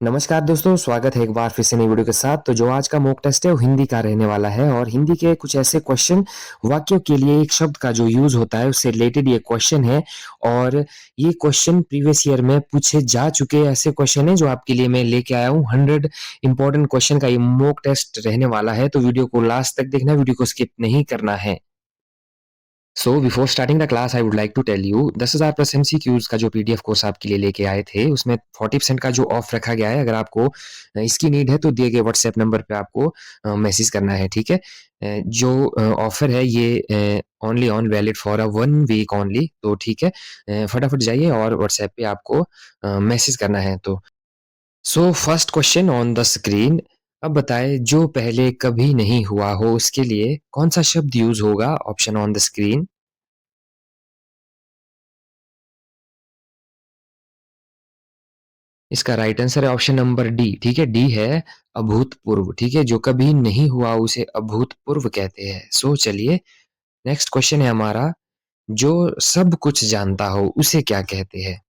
नमस्कार दोस्तों, स्वागत है एक बार फिर से नई वीडियो के साथ। तो जो आज का मॉक टेस्ट है वो हिंदी का रहने वाला है और हिंदी के कुछ ऐसे क्वेश्चन वाक्यों के लिए एक शब्द का जो यूज़ होता है उससे रिलेटेड ये क्वेश्चन है और ये क्वेश्चन प्रीवियस ईयर में पूछे जा चुके ऐसे क्वेश्चन हैं जो आपके लिए मैं लेके आया हूँ। 100 इंपॉर्टेंट क्वेश्चन का ये मॉक टेस्ट रहने वाला है, तो वीडियो को लास्ट तक देखना, वीडियो को स्किप नहीं करना है। So before starting the class I would like to tell you 10,000 plus MCQs का जो पीडीएफ कोर्स आपके लिए लेके आए थे उसमें 40% का जो ऑफ रखा गया है। अगर आपको इसकी नीड है तो दिए गए व्हाट्सएप नंबर पे आपको मैसेज करना है, ठीक है। जो ऑफर है ये only on valid for a 1 week only, तो ठीक है। फटाफट जाइए और व्हाट्सएप पे आपको मैसेज करना है। तो so first question on the screen. अब बताएं जो पहले कभी नहीं हुआ हो उसके लिए कौन सा शब्द यूज होगा। Option on the screen. इसका राइट आंसर है ऑप्शन नंबर डी, ठीक है। डी है अभूतपूर्व, ठीक है। जो कभी नहीं हुआ उसे अभूतपूर्व कहते हैं। सो चलिए नेक्स्ट क्वेश्चन है हमारा। जो सब कुछ जानता हो उसे क्या कहते हैं।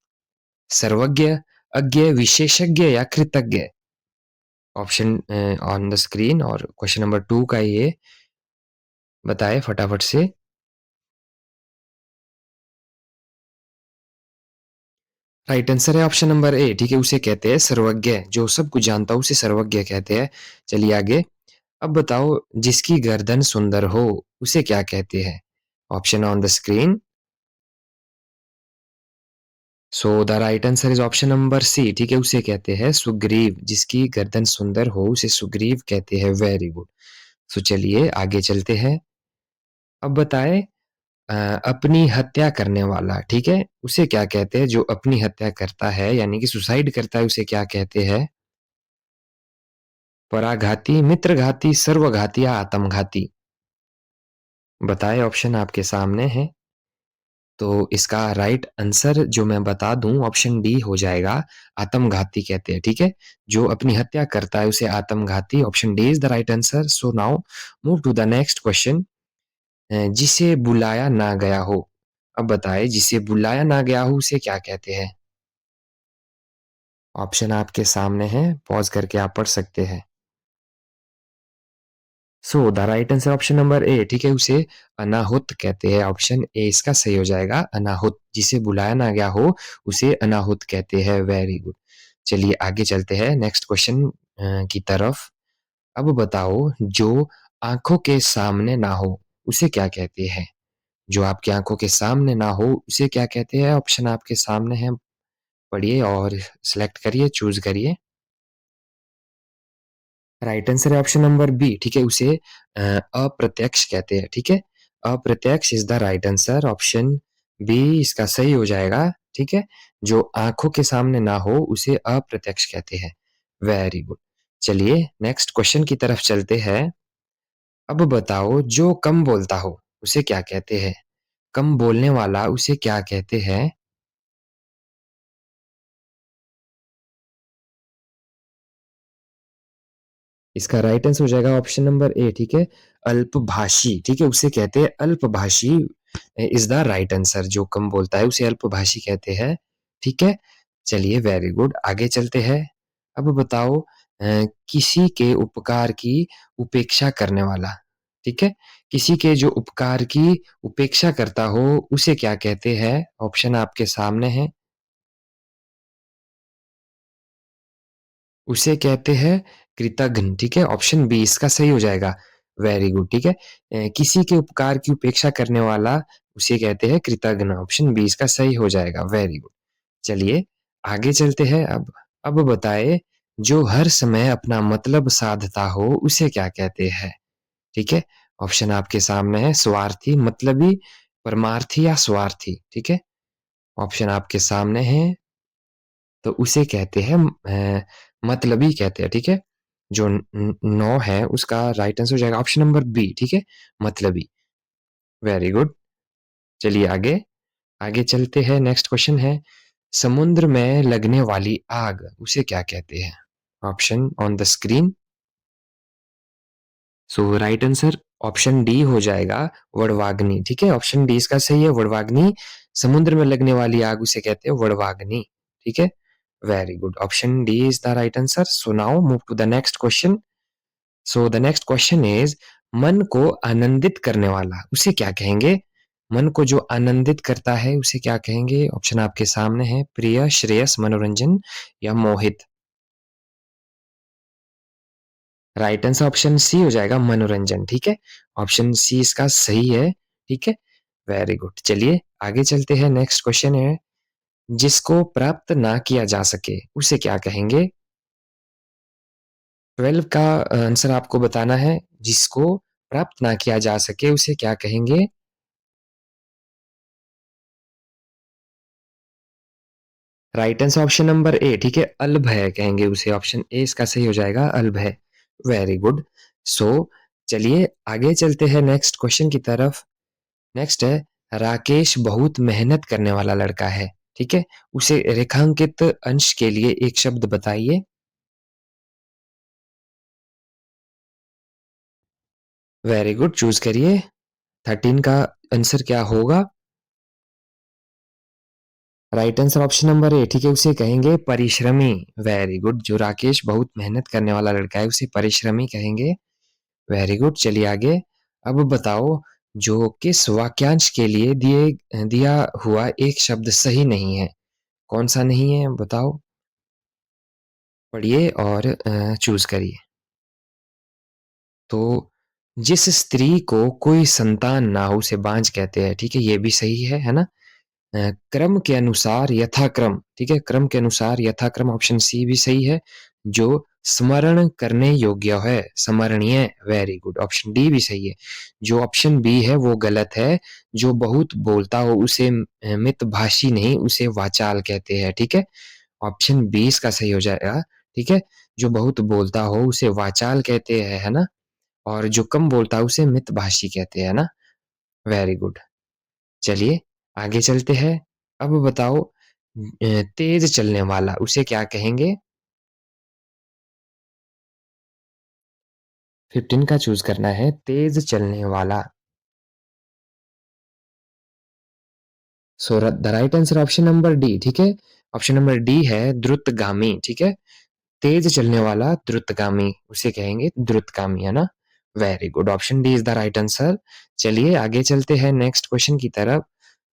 सर्वज्ञ, अज्ञ, विशेषज्ञ या कृतज्ञ। ऑप्शन ऑन द स्क्रीन और क्वेश्चन नंबर 2 का ये बताए फटाफट से। राइट आंसर है ऑप्शन नंबर ए, ठीक है। उसे कहते हैं सर्वज्ञ। जो सब कुछ जानता हो उसे सर्वज्ञ कहते हैं। चलिए आगे। अब बताओ जिसकी गर्दन सुंदर हो उसे क्या कहते हैं। Option on the screen. So the right answer is option number C, ठीक है। उसे कहते हैं सुग्रीव। जिसकी गर्दन सुंदर हो उसे सुग्रीव कहते हैं। Very good. सो चलिए आगे चलते हैं। अब बताए अपनी हत्या करने वाला, ठीक है, उसे क्या कहते हैं। जो अपनी हत्या करता है यानी कि सुसाइड करता है उसे क्या कहते हैं। पराघाती, मित्रघाती, सर्वघाती या आत्मघाती। बताए, ऑप्शन आपके सामने है। तो इसका राइट आंसर जो मैं बता दूं ऑप्शन डी हो जाएगा। आत्मघाती कहते हैं, ठीक है। जो अपनी हत्या करता है उसे आत्मघाती। Option D is the right answer. So now move to the next question. जिसे बुलाया ना गया हो। अब बताएं जिसे बुलाया ना गया हो उसे क्या कहते हैं। ऑप्शन आपके सामने है, पॉज करके आप पढ़ सकते हैं। So the right answer option number A, ठीक है। उसे अनाहुत कहते हैं। ऑप्शन ए इसका सही हो जाएगा, अनाहुत। जिसे बुलाया ना गया हो उसे अनाहुत कहते हैं। Very good. चलिए आगे चलते हैं नेक्स्ट क्वेश्चन की तरफ। अब बताओ जो आंखों के सामने ना हो उसे क्या कहते हैं। जो आपकी आंखों के सामने ना हो उसे क्या कहते हैं। ऑप्शन आपके सामने है, पढ़िए और सिलेक्ट करिए, चूज करिए। राइट आंसर है ऑप्शन नंबर बी, ठीक है। उसे अप्रत्यक्ष कहते हैं, ठीक है। अप्रत्यक्ष is the right answer. Option B इसका सही हो जाएगा, ठीक है। जो आंखों के सामने ना हो उसे अप्रत्यक्ष कहते हैं। Very good. चलिए नेक्स्ट क्वेश्चन की तरफ चलते हैं। अब बताओ जो कम बोलता हो उसे क्या कहते हैं। कम बोलने वाला उसे क्या कहते हैं। इसका राइट आंसर हो जाएगा ऑप्शन नंबर ए, ठीक है। अल्पभाषी, ठीक है। उसे कहते हैं अल्पभाषी इज द राइट आंसर। जो कम बोलता है उसे अल्पभाषी कहते हैं, ठीक है। चलिए वेरी गुड, आगे चलते हैं। अब बताओ किसी के उपकार की उपेक्षा करने वाला, ठीक है। किसी के जो उपकार की उपेक्षा करता हो उसे क्या कहते हैं। ऑप्शन आपके सामने है। उसे कहते हैं कृतघ्न, ठीक है। ऑप्शन बी इसका सही हो जाएगा। वेरी गुड, ठीक है। किसी के उपकार की उपेक्षा करने वाला उसे कहते हैं कृतघ्न। ऑप्शन बी इसका सही हो जाएगा। Very good. चलिए आगे चलते हैं। अब बताए जो हर समय अपना मतलब साधता हो उसे क्या कहते हैं, ठीक है। ऑप्शन आपके सामने है, स्वार्थी, मतलबी, परमार्थी या स्वार्थी, ठीक है। ऑप्शन आपके सामने है। तो उसे कहते हैं मतलबी कहते हैं, ठीक है। जो नौ है उसका राइट आंसर हो जाएगा ऑप्शन नंबर बी, ठीक है। मतलबी। Very good. चलिए आगे आगे चलते हैं। नेक्स्ट क्वेश्चन है समुद्र में लगने वाली आग उसे क्या कहते हैं। Option on the screen. So right answer option D हो जाएगा, वड़वाग्नि, ठीक है। ऑप्शन डी इसका सही है, वड़वाग्नि। समुद्र में लगने वाली आग उसे कहते हैं वड़वाग्नि, ठीक है। Very good, option D is the right answer. So now move to the next question. So the next question is, मन को आनंदित करने वाला उसे क्या कहेंगे? मन को जो आनंदित करता है उसे क्या कहेंगे? ऑप्शन आपके सामने है, प्रिय, श्रेयस, मनोरंजन या मोहित। राइट आंसर ऑप्शन सी हो जाएगा, मनोरंजन। ठीक है, ऑप्शन सी इसका सही है। ठीक है, वेरी गुड। चलिए आगे चलते हैं। नेक्स्ट क्वेश्चन है, जिसको प्राप्त ना किया जा सके उसे क्या कहेंगे? 12 का आंसर आपको बताना है। जिसको प्राप्त ना किया जा सके उसे क्या कहेंगे? Right answer option number A. ठीक है, अलभय कहेंगे उसे। ऑप्शन ए इसका सही हो जाएगा, अलभय। Very good. सो चलिए आगे चलते हैं नेक्स्ट क्वेश्चन की तरफ। नेक्स्ट है, राकेश बहुत मेहनत करने वाला लड़का है। ठीक है, उसे रेखांकित अंश के लिए एक शब्द बताइए। वेरी गुड, चूज करिए। 13 का आंसर क्या होगा? Right answer option number A. ठीक है, उसे कहेंगे परिश्रमी। वेरी गुड, जो राकेश बहुत मेहनत करने वाला लड़का है उसे परिश्रमी कहेंगे। वेरी गुड, चलिए आगे। अब बताओ, जो किस वाक्यांश के लिए दिया हुआ एक शब्द सही नहीं है? कौन सा नहीं है बताओ? पढ़िए और चूज करिए। तो जिस स्त्री को कोई संतान ना हो उसे बांझ कहते हैं। ठीक है, ये भी सही है ना? क्रम के अनुसार यथाक्रम। ठीक है, क्रम के अनुसार यथाक्रम, ऑप्शन सी भी सही है। जो स्मरण करने योग्य है, स्मरणीय। वेरी गुड, ऑप्शन डी भी सही है। जो ऑप्शन बी है वो गलत है। जो बहुत बोलता हो उसे मितभाषी नहीं, उसे वाचाल कहते हैं। ठीक है, ऑप्शन बी इसका सही हो जाएगा। ठीक है, जो बहुत बोलता हो उसे वाचाल कहते हैं, है ना? और जो कम बोलता है उसे मितभाषी कहते हैं ना? Very good. चलिए आगे चलते हैं। अब बताओ, तेज चलने वाला उसे क्या कहेंगे? 15 का चूज करना है, तेज चलने वाला। सो the right answer option number D. ठीक है, ऑप्शन नंबर डी है द्रुतगामी। ठीक है, तेज चलने वाला द्रुतगामी उसे कहेंगे द्रुतगामी, है ना? Very good, option D is the right answer. चलिए आगे चलते हैं नेक्स्ट क्वेश्चन की तरफ।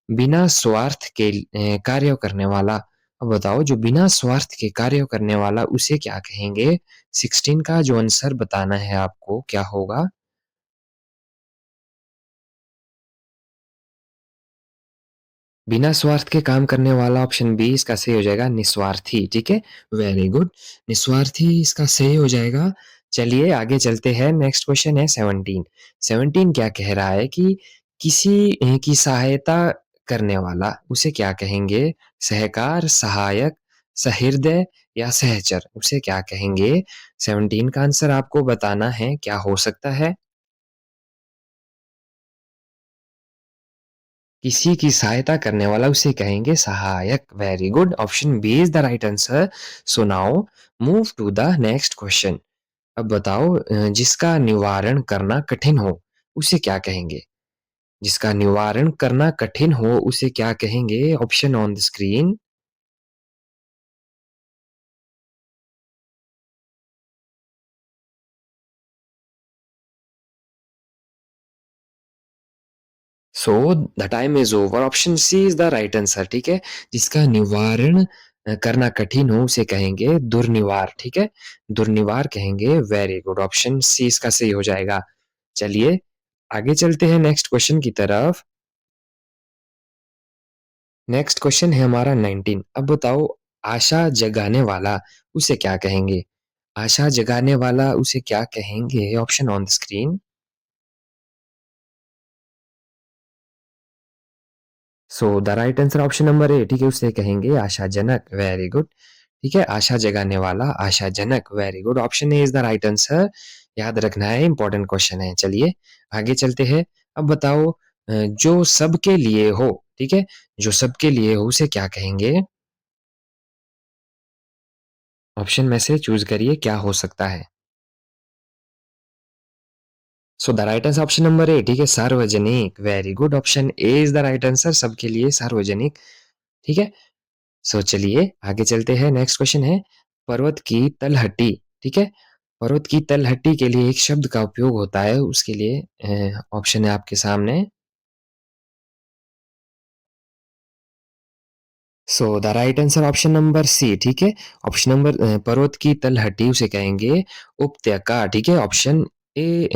बिना स्वार्थ के कार्य करने वाला। अब बताओ, जो बिना स्वार्थ के कार्य करने वाला उसे क्या कहेंगे? 16 का जो आंसर बताना है आपको क्या होगा? बिना स्वार्थ के काम करने वाला, ऑप्शन बी इसका सही हो जाएगा, निस्वार्थी। ठीक है, वेरी गुड, निस्वार्थी इसका सही हो जाएगा। चलिए आगे चलते हैं। नेक्स्ट क्वेश्चन है 17। 17 क्या कह रहा है कि किसी की सहायता करने वाला उसे क्या कहेंगे? सहकार, सहायक, सहृदय या सहचर उसे क्या कहेंगे? 17 का आंसर आपको बताना है, क्या हो सकता है? किसी की सहायता करने वाला उसे कहेंगे सहायक। Very good, option B is the right answer. So now move to the next question. अब बताओ, जिसका निवारण करना कठिन हो उसे क्या कहेंगे? जिसका निवारण करना कठिन हो उसे क्या कहेंगे? Option on the screen. So the time is over, option C is the right answer. ठीक है, जिसका निवारण करना कठिन हो उसे कहेंगे दुर्निवार। ठीक है, दुर्निवार कहेंगे। वेरी गुड, ऑप्शन सी इसका सही हो जाएगा। चलिए आगे चलते हैं नेक्स्ट क्वेश्चन की तरफ। नेक्स्ट क्वेश्चन है हमारा 19। अब बताओ, आशा जगाने वाला उसे क्या कहेंगे? आशा जगाने वाला उसे क्या कहेंगे? Option on the screen. So the right answer option number A. ठीक है, उसे कहेंगे आशाजनक। Very good. ठीक है, आशा जगाने वाला, आशाजनक। Very good, option A is the right answer. याद रखना है, इंपॉर्टेंट क्वेश्चन है। चलिए आगे चलते हैं। अब बताओ, जो सबके लिए हो। ठीक है, जो सबके लिए हो उसे क्या कहेंगे? ऑप्शन में से चूज करिए, क्या हो सकता है? So the right answer option number A. ठीक है, सार्वजनिक। Very good, option A is the right answer, सबके लिए सार्वजनिक। ठीक है, चलिए आगे चलते हैं। नेक्स्ट क्वेश्चन है पर्वत की तलहटी। ठीक है, पर्वत की तलहटी के लिए एक शब्द का उपयोग होता है, उसके लिए ऑप्शन है आपके सामने। The right answer option number C. ठीक है, ऑप्शन नंबर पर्वत की तलहटी उसे कहेंगे उपत्यका। ठीक है, option A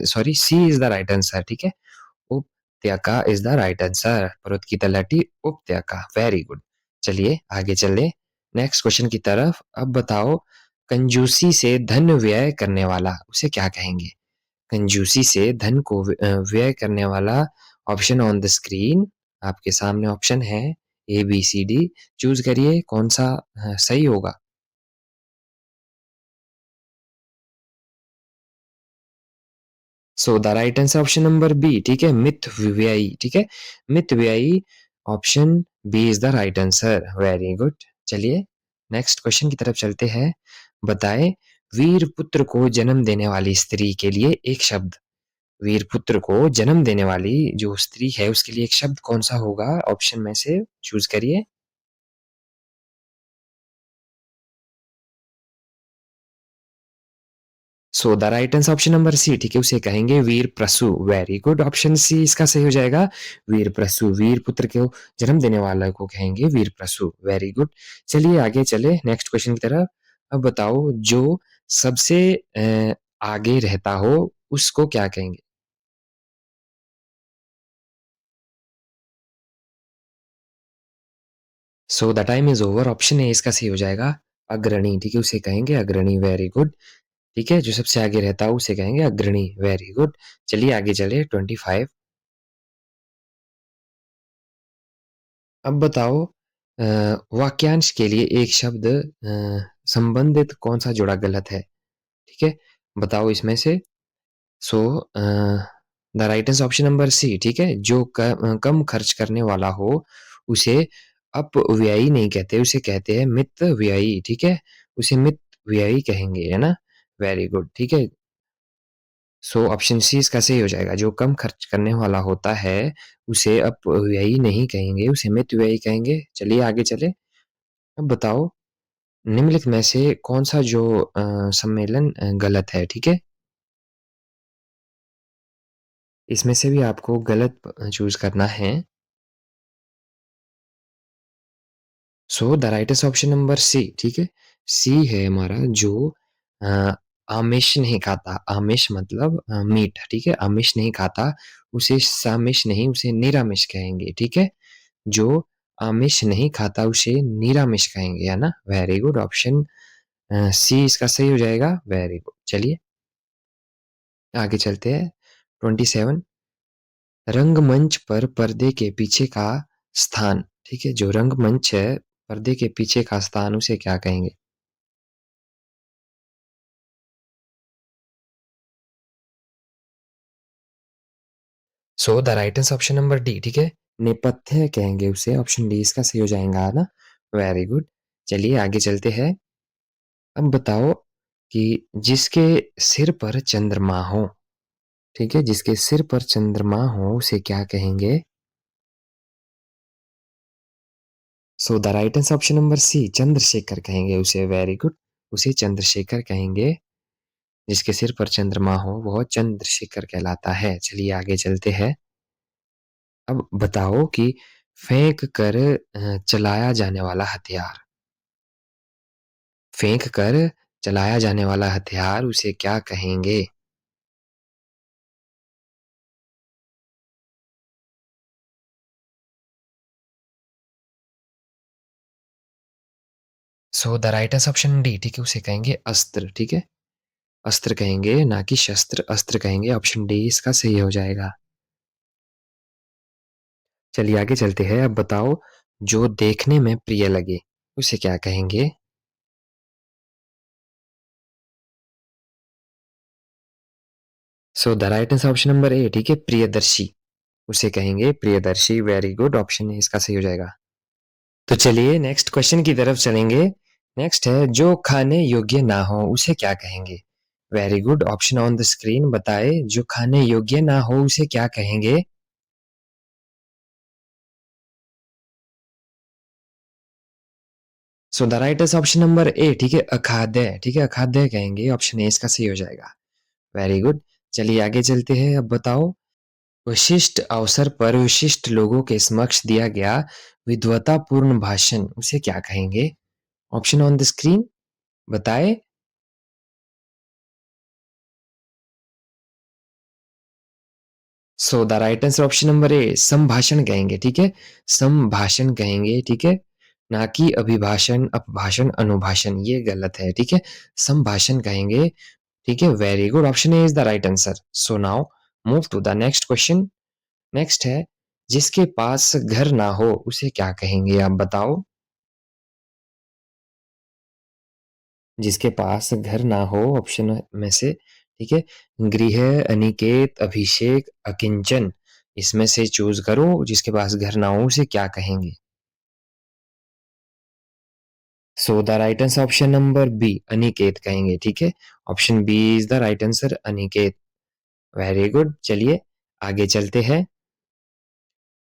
sorry C is the right answer. ठीक है, उपत्यका इज द राइट आंसर। पर्वत की तलहटी उपत्यका। Very good. चलिए आगे चले नेक्स्ट क्वेश्चन की तरफ। अब बताओ कंजूसी से धन व्यय करने वाला उसे क्या कहेंगे? कंजूसी से धन को व्यय करने वाला। ऑप्शन ऑन द स्क्रीन आपके सामने ऑप्शन है A B C D. Choose करिए कौन सा सही होगा। The right answer option number B. ठीक है, मित व्ययी। ठीक है, मित व्ययी। Option B is the right answer. Very good. चलिए नेक्स्ट क्वेश्चन की तरफ चलते हैं। बताएं वीर पुत्र को जन्म देने वाली स्त्री के लिए एक शब्द। वीर पुत्र को जन्म देने वाली जो स्त्री है उसके लिए एक शब्द कौन सा होगा? ऑप्शन में से चूज करिए। The right answer option number C. ठीक है, उसे कहेंगे वीर प्रसु। वेरी गुड, ऑप्शन सी इसका सही हो जाएगा। वीर प्रसु, वीर पुत्र को जन्म देने वाला को कहेंगे वीर प्रसु। Very good. चलिए आगे चले नेक्स्ट क्वेश्चन की तरफ। अब बताओ जो सबसे आगे रहता हो उसको क्या कहेंगे? The time is over. Option A इसका सही हो जाएगा अग्रणी। ठीक है, उसे कहेंगे अग्रणी। Very good. ठीक है, जो सबसे आगे रहता हो उसे कहेंगे अग्रणी। Very good. चलिए आगे चले 25। अब बताओ वाक्यांश के लिए एक शब्द संबंधित कौन सा जोड़ा गलत है? ठीक है, बताओ इसमें से। So the right answer option number C. ठीक है, जो कम खर्च करने वाला हो उसे अपव्ययी नहीं कहते, उसे कहते हैं मित व्ययी। ठीक है, उसे मित व्ययी कहेंगे, है ना? Very good. ठीक है, ऑप्शन सी इसका सही हो जाएगा। जो कम खर्च करने वाला होता है उसे अपव्ययी नहीं कहेंगे, उसे मित व्ययी कहेंगे। चलिए आगे चले। अब बताओ निम्नलिखित में से कौन सा जो सम्मेलन गलत है? ठीक है, इसमें से भी आपको गलत चूज करना है। The right answer option number C. ठीक है, सी है हमारा जो अ, आमिष नहीं खाता। आमिष मतलब मीट। ठीक है, आमिष नहीं खाता उसे सामिष नहीं, उसे निरामिष कहेंगे। ठीक है, जो आमिष नहीं खाता उसे निरामिष कहेंगे, है ना? वेरी गुड, ऑप्शन सी इसका सही हो जाएगा। Very good. चलिए आगे चलते हैं 27। रंगमंच पर पर्दे के पीछे का स्थान। ठीक है, जो रंगमंच है पर्दे के पीछे का स्थान उसे क्या कहेंगे? The right answer option number D. ठीक है, नेपथ्य कहेंगे उसे। ऑप्शन डी इसका सही हो जाएगा, है ना? Very good. चलिए आगे चलते हैं। अब बताओ कि जिसके सिर पर चंद्रमा हो। ठीक है, जिसके सिर पर चंद्रमा हो उसे क्या कहेंगे? The right answer option number C Chandrashekhar कहेंगे उसे। वेरी गुड, उसे चंद्रशेखर कहेंगे। जिसके सिर पर चंद्रमा हो वह चंद्रशेखर कहलाता है। चलिए आगे चलते हैं। अब बताओ कि फेंक कर चलाया जाने वाला हथियार। फेंक कर चलाया जाने वाला हथियार उसे क्या कहेंगे? The right answer option D. ठीक है, उसे कहेंगे अस्त्र। ठीक है, अस्त्र कहेंगे ना कि शस्त्र। अस्त्र कहेंगे। ऑप्शन डी इसका सही हो जाएगा। चलिए आगे चलते हैं। अब बताओ जो देखने में प्रिय लगे उसे क्या कहेंगे? The right answer option number A. ठीक है, प्रियदर्शी उसे कहेंगे प्रियदर्शी। वेरी गुड, ऑप्शन ए इसका सही हो जाएगा। तो चलिए नेक्स्ट क्वेश्चन की तरफ चलेंगे। नेक्स्ट है जो खाने योग्य ना हो उसे क्या कहेंगे? Very good, option on the screen बताए जो खाने योग्य ना हो उसे क्या कहेंगे? So the right answer option number A, ठीक है, अखाद्य, ठीक है, अखाद्य कहेंगे, ऑप्शन ए इसका सही हो जाएगा। Very good. चलिए आगे चलते हैं, अब बताओ, विशिष्ट अवसर पर विशिष्ट लोगों के समक्ष दिया गया विद्वतापूर्ण भाषण उसे क्या कहेंगे? ऑप्शन ऑन द स्क्रीन, बताए। सो the right answer option number ए, संभाषण कहेंगे, ठीक है, संभाषण कहेंगे, ठीक है, ना कि अभिभाषण, अपभाषण, अनुभाषण, ये गलत है, ठीक है, संभाषण कहेंगे, ठीक है। Very good, option A is the right answer. So now move to the next question. Next है, जिसके पास घर ना हो उसे क्या कहेंगे, आप बताओ। जिसके पास घर ना हो, ऑप्शन में से, ठीक है, गृह, अनिकेत, अभिषेक, अकिंचन, इसमें से चूज करो, जिसके पास घर ना हो उसे क्या कहेंगे। So the right answer option number B, अनिकेत कहेंगे, ठीक है, option B is the right answer, अनिकेत। Very good. चलिए आगे चलते हैं।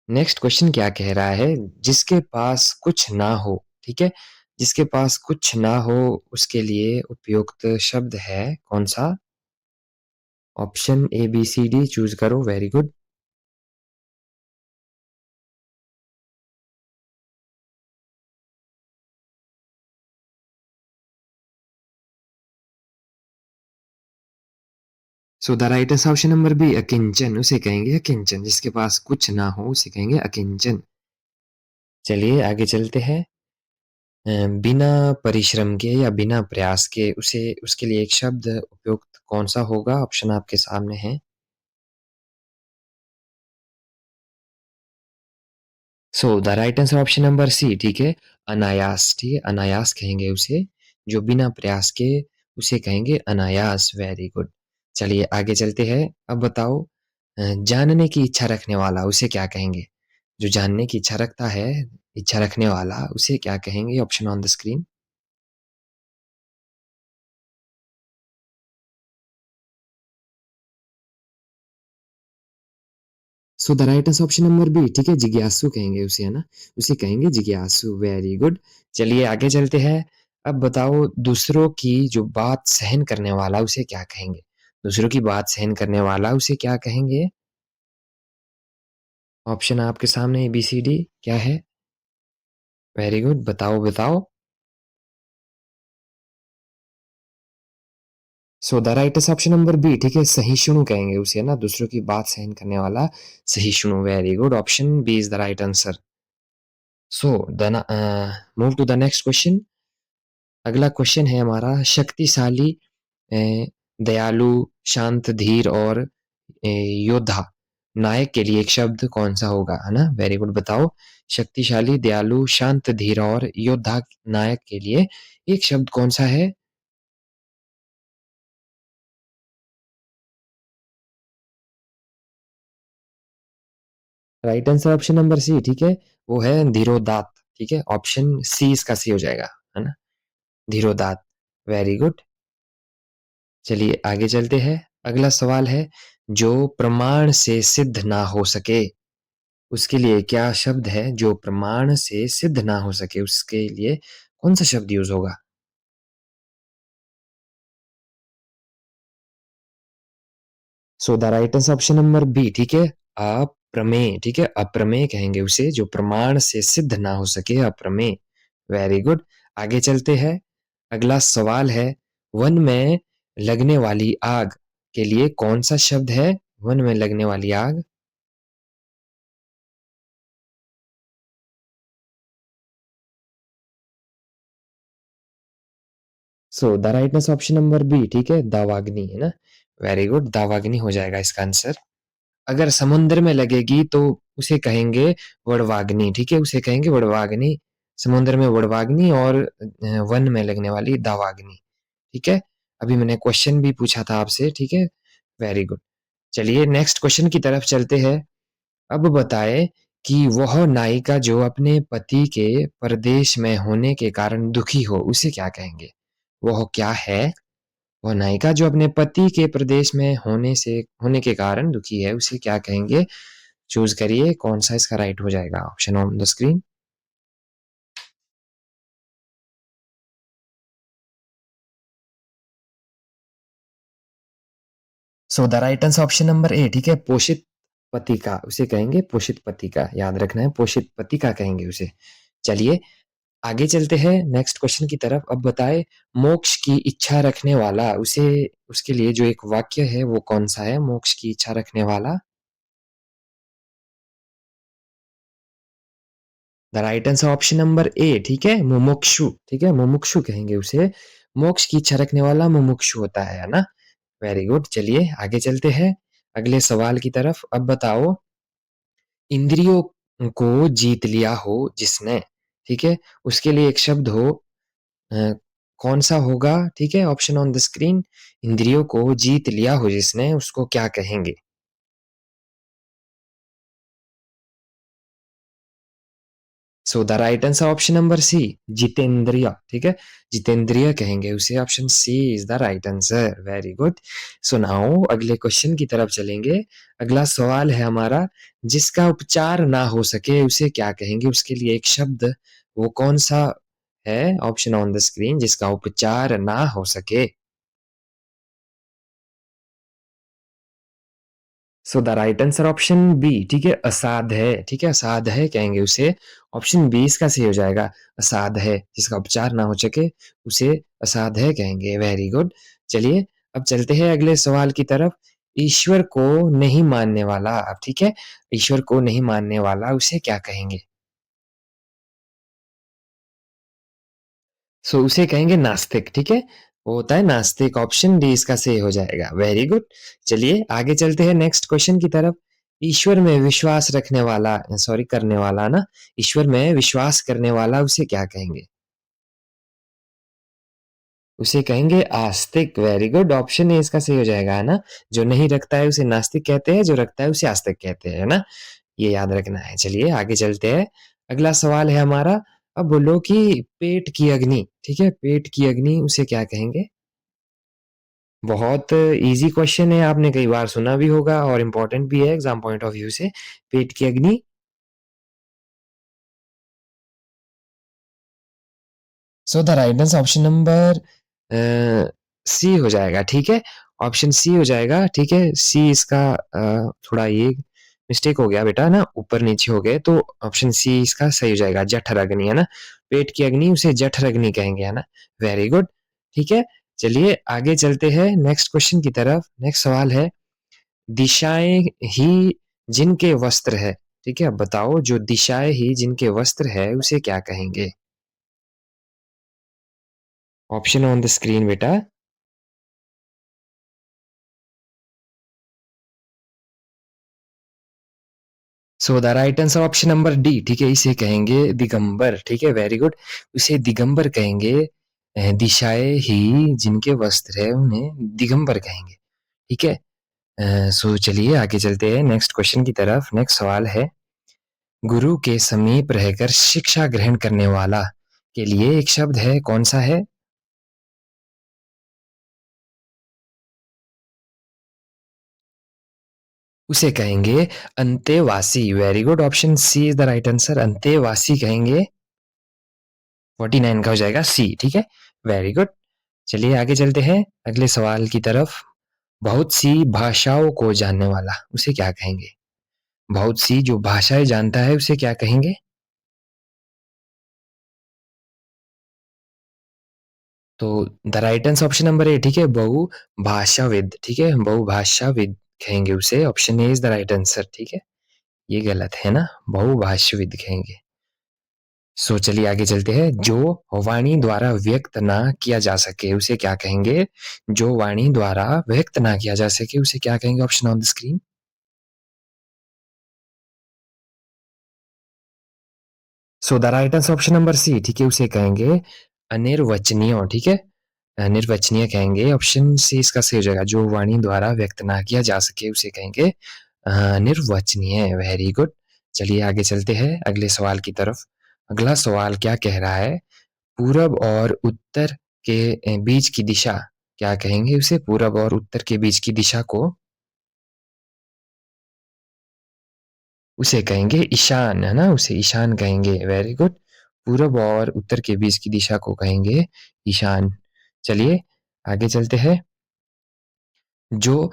नेक्स्ट क्वेश्चन क्या कह रहा है, जिसके पास कुछ ना हो, ठीक है, जिसके पास कुछ ना हो उसके लिए उपयुक्त शब्द है कौन सा? Option A B C D choose करो। Very good. So the right answer option number B, अकिंचन, उसे कहेंगे अकिंचन, जिसके पास कुछ ना हो उसे कहेंगे अकिंचन। चलिए आगे चलते हैं। बिना परिश्रम के या बिना प्रयास के उसे, उसके लिए एक शब्द उपयुक्त कौन सा होगा? ऑप्शन आपके सामने है। So the right answer option number C, ठीक है, अनायास, ठीक है, अनायास कहेंगे उसे, जो बिना प्रयास के उसे कहेंगे अनायास। Very good. चलिए आगे चलते हैं। अब बताओ, जानने की इच्छा रखने वाला उसे क्या कहेंगे? जो जानने की इच्छा रखता है, इच्छा रखने वाला, उसे क्या कहेंगे? Option on the screen. So the right answer option number B, ठीक है, जिज्ञासु कहेंगे उसे, है ना, उसे कहेंगे जिज्ञासु। Very good. चलिए आगे चलते हैं। अब बताओ, दूसरों की जो बात सहन करने वाला उसे क्या कहेंगे? दूसरों की बात सहन करने वाला उसे क्या कहेंगे? ऑप्शन आपके सामने ए बी सी डी क्या है? वेरी गुड, बताओ बताओ। So the right answer option number B, ठीक है, सहिष्णु कहेंगे उसे, है ना, दूसरों की बात सहन करने वाला सहिष्णु। Very good, option B is the right answer. So the move to the next question. अगला क्वेश्चन है हमारा, शक्तिशाली, अ, दयालु, शांत, धीर और योद्धा नायक के लिए एक शब्द कौन सा होगा, है ना? वेरी गुड, बताओ। शक्तिशाली, दयालु, शांत, धीर और योद्धा नायक के लिए एक शब्द कौन सा है? Right answer option number C, ठीक है, वो है धीरोदात, ठीक है, ऑप्शन सी इसका सी हो जाएगा, है ना, धीरोदात। Very good. चलिए आगे चलते हैं। अगला सवाल है, जो प्रमाण से सिद्ध ना हो सके उसके लिए क्या शब्द है? जो प्रमाण से सिद्ध ना हो सके उसके लिए कौन सा शब्द यूज होगा? So the right answer option number B, ठीक है, अप्रमेय, ठीक है, अप्रमेय कहेंगे उसे, जो प्रमाण से सिद्ध ना हो सके, अप्रमेय। Very good. आगे चलते हैं। अगला सवाल है, वन में लगने वाली आग के लिए कौन सा शब्द है? वन में लगने वाली आग। So the right answer option number B, ठीक है, दावाग्नि, है ना, वेरी गुड, दावाग्नि हो जाएगा इसका आंसर। अगर समुद्र में लगेगी तो उसे कहेंगे वड़वाग्नि, ठीक है, उसे कहेंगे वड़वाग्नि। समुद्र में वड़वाग्नि और वन में लगने वाली दावाग्नि, ठीक है। अभी मैंने क्वेश्चन भी पूछा था आपसे, ठीक है, वेरी गुड। चलिए नेक्स्ट क्वेश्चन की तरफ चलते हैं। अब बताए कि वह नायिका जो अपने पति के परदेश में होने के कारण दुखी हो उसे क्या कहेंगे? वह क्या है? वह नायिका जो अपने पति के प्रदेश में होने के कारण दुखी है उसे क्या कहेंगे? चूज करिए कौन सा इसका राइट हो जाएगा। Option on the screen. So the right answer option number A, ठीक है, पोषित पतिका उसे कहेंगे, पोषित पतिका याद रखना है, पोषित पतिका कहेंगे उसे। चलिए आगे चलते हैं नेक्स्ट क्वेश्चन की तरफ। अब बताए मोक्ष की इच्छा रखने वाला उसे, उसके लिए जो एक वाक्य है वो कौन सा है, मोक्ष की इच्छा रखने वाला। The right answer option number A, ठीक है, मुमुक्षु, ठीक है, मुमुक्षु कहेंगे उसे। मोक्ष की इच्छा रखने वाला मुमुक्षु होता है ना। Very good. चलिए आगे चलते हैं अगले सवाल की तरफ। अब बताओ इंद्रियों को जीत लिया हो जिसने, ठीक है, उसके लिए एक शब्द हो, अ, कौन सा होगा, ठीक है, ऑप्शन ऑन द स्क्रीन। इंद्रियों को जीत लिया हो जिसने उसको क्या कहेंगे। So the right answer option number C, जितेंद्रिय, ठीक है, जितेंद्रिय कहेंगे उसे। Option C is the right answer. Very good. So now अगले क्वेश्चन की तरफ चलेंगे। अगला सवाल है हमारा, जिसका उपचार ना हो सके उसे क्या कहेंगे, उसके लिए एक शब्द वो कौन सा है, ऑप्शन ऑन द स्क्रीन, जिसका उपचार ना हो सके। So the right answer option B, ठीक है, असाध है, ठीक है, असाध है कहेंगे उसे। ऑप्शन बी इसका सही हो जाएगा, असाध है, जिसका उपचार ना हो सके उसे असाध है कहेंगे। Very good. चलिए अब चलते हैं अगले सवाल की तरफ। ईश्वर को नहीं मानने वाला, अब ठीक है, ईश्वर को नहीं मानने वाला उसे क्या कहेंगे। सो उसे कहेंगे नास्तिक, ठीक है, वो होता है नास्तिक। ऑप्शन डी इसका सही हो जाएगा। Very good. चलिए आगे चलते हैं नेक्स्ट क्वेश्चन की तरफ। ईश्वर में विश्वास रखने वाला, सॉरी करने वाला ना, ईश्वर में विश्वास करने वाला उसे क्या कहेंगे। उसे कहेंगे आस्तिक। Very good. ऑप्शन ए इसका सही हो जाएगा, है ना। जो नहीं रखता है उसे नास्तिक कहते हैं, जो रखता है उसे आस्तिक कहते हैं, है ना। ये याद रखना है। चलिए आगे चलते हैं। अगला सवाल है हमारा। अब बोलो कि पेट की अग्नि, ठीक है, पेट की अग्नि उसे क्या कहेंगे। बहुत इजी क्वेश्चन है, आपने कई बार सुना भी होगा और इम्पोर्टेंट भी है एग्जाम पॉइंट ऑफ व्यू से। पेट की अग्नि। So the right answer option number C हो जाएगा, ठीक है, ऑप्शन सी हो जाएगा, ठीक है, सी इसका थोड़ा ये मिस्टेक हो गया बेटा ना, ऊपर नीचे हो गए, तो ऑप्शन सी इसका सही हो जाएगा, जठर अग्नि, है ना। पेट की अग्नि उसे जठर अग्नि कहेंगे, है ना। Very good. ठीक है। चलिए आगे चलते हैं नेक्स्ट क्वेश्चन की तरफ। नेक्स्ट सवाल है, दिशाएं ही जिनके वस्त्र है, ठीक है, अब बताओ जो दिशाएं ही जिनके वस्त्र है उसे क्या कहेंगे। ऑप्शन ऑन द स्क्रीन बेटा। सो the right answer option number D, ठीक है, इसे कहेंगे दिगंबर, ठीक है, वेरी गुड, उसे दिगंबर कहेंगे। दिशाएं ही जिनके वस्त्र है उन्हें दिगंबर कहेंगे, ठीक है। सो चलिए आगे चलते हैं नेक्स्ट क्वेश्चन की तरफ। नेक्स्ट सवाल है, गुरु के समीप रहकर शिक्षा ग्रहण करने वाला के लिए एक शब्द है, कौन सा है। उसे कहेंगे अंतेवासी। Very good. Option C is the right answer, अंतेवासी कहेंगे। 49 का हो जाएगा सी, ठीक है, वेरी गुड। चलिए आगे चलते हैं अगले सवाल की तरफ। बहुत सी भाषाओं को जानने वाला उसे क्या कहेंगे। बहुत सी जो भाषाएं जानता है उसे क्या कहेंगे। तो the right answer option number A, ठीक है, बहुभाषाविद, ठीक है, बहुभाषाविद कहेंगे उसे। Option A is the right answer, ठीक है, ये गलत है ना, बहुभाषाविद कहेंगे। सो चलिए आगे चलते हैं। जो वाणी द्वारा व्यक्त ना किया जा सके उसे क्या कहेंगे। जो वाणी द्वारा व्यक्त ना किया जा सके उसे क्या कहेंगे, option on the screen. So the right answer option number C, ठीक है, उसे कहेंगे अनिर्वचनीय, ठीक है, अनिर्वचनीय कहेंगे। ऑप्शन सी इसका सही हो जाएगा, जो वाणी द्वारा व्यक्त ना किया जा सके उसे कहेंगे अनिर्वचनीय। Very good. चलिए आगे चलते हैं अगले सवाल की तरफ। अगला सवाल क्या कह रहा है, पूरब और उत्तर के बीच की दिशा क्या कहेंगे उसे, पूरब और उत्तर के बीच की दिशा को उसे कहेंगे ईशान, है ना, उसे ईशान कहेंगे। Very good. पूरब और उत्तर के बीच की दिशा को कहेंगे ईशान। चलिए आगे चलते हैं। जो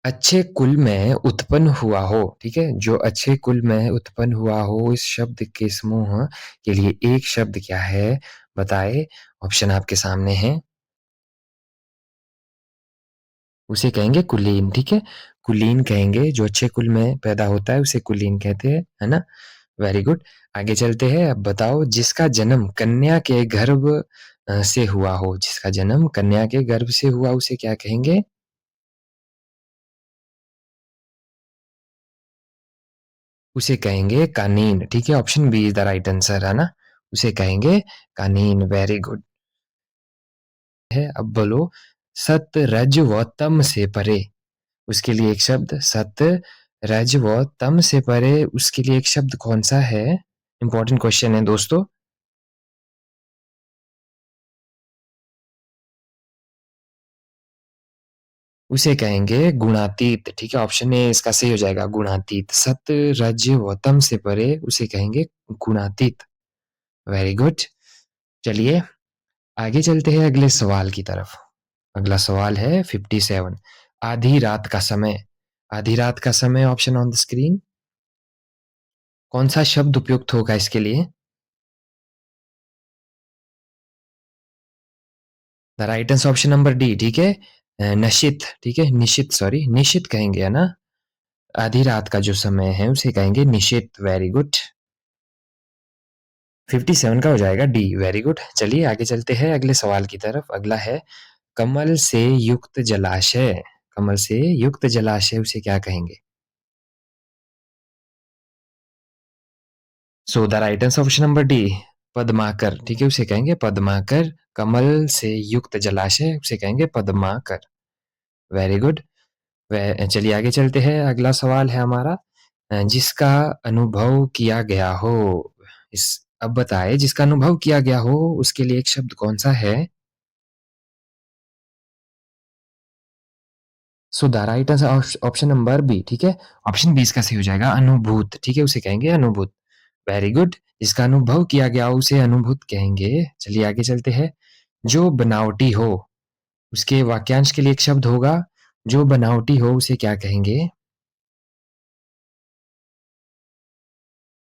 अच्छे कुल में उत्पन्न हुआ हो, ठीक है? जो अच्छे कुल में उत्पन्न हुआ हो, इस शब्द के समूह के लिए एक शब्द क्या है? बताएँ। ऑप्शन आपके सामने हैं। उसे कहेंगे कुलीन, ठीक है? कुलीन कहेंगे, जो अच्छे कुल में पैदा होता है, उसे कुलीन कहते हैं, है ना? Very good. आगे चलते हैं। अब बताओ, जिसका जन्म कन्या के गर्भ से हुआ हो, जिसका जन्म कन्या के गर्भ से हुआ, उसे क्या कहेंगे? उसे कहेंगे कानीन, ठीक है? Option B is the right answer, है ना? उसे कहेंगे कानीन। वेरी गुड है। अब बोलो, सत रज व तम से परे, उसके लिए एक शब्द। सत रज व तम से परे, उसके लिए एक शब्द कौन सा है? इंपॉर्टेंट क्वेश्चन है दोस्तों। उसे कहेंगे गुणातीत, ठीक है? ऑप्शन ए इसका सही हो जाएगा, गुणातीत। सत रज व तम से परे, उसे कहेंगे गुणातीत। Very good. चलिए आगे चलते हैं अगले सवाल की तरफ। अगला सवाल है 57। आधी रात का समय। आधी रात का समय, ऑप्शन ऑन द स्क्रीन। कौन सा शब्द उपयुक्त होगा इसके लिए? The right answer option number D, ठीक है? नशित, ठीक है? निशित, सॉरी, निशित कहेंगे, है ना? आधी रात का जो समय है उसे कहेंगे निशित। Very good. 57 का हो जाएगा डी। Very good. चलिए आगे चलते हैं अगले सवाल की तरफ। अगला है कमल से युक्त जलाशय। कमल से युक्त जलाशय, उसे क्या कहेंगे? So the right answer option number D, Padmakar, ठीक है? उसे कहेंगे पद्माकर। कमल से युक्त जलाशय, उसे कहेंगे पद्माकर। Very good. चलिए आगे चलते हैं। अगला सवाल है हमारा, जिसका अनुभव किया गया हो। इस अब बताए, जिसका अनुभव किया गया हो, उसके लिए एक शब्द कौन सा है? So the right answer option number B, ठीक है? ऑप्शन बी इसका सही हो जाएगा, अनुभूत, ठीक है? उसे कहेंगे अनुभूत। Very good. जिसका अनुभव किया गया हो, उसे अनुभूत कहेंगे। चलिए आगे चलते हैं। जो बनावटी हो, उसके वाक्यांश के लिए एक शब्द होगा। जो बनावटी हो, उसे क्या कहेंगे?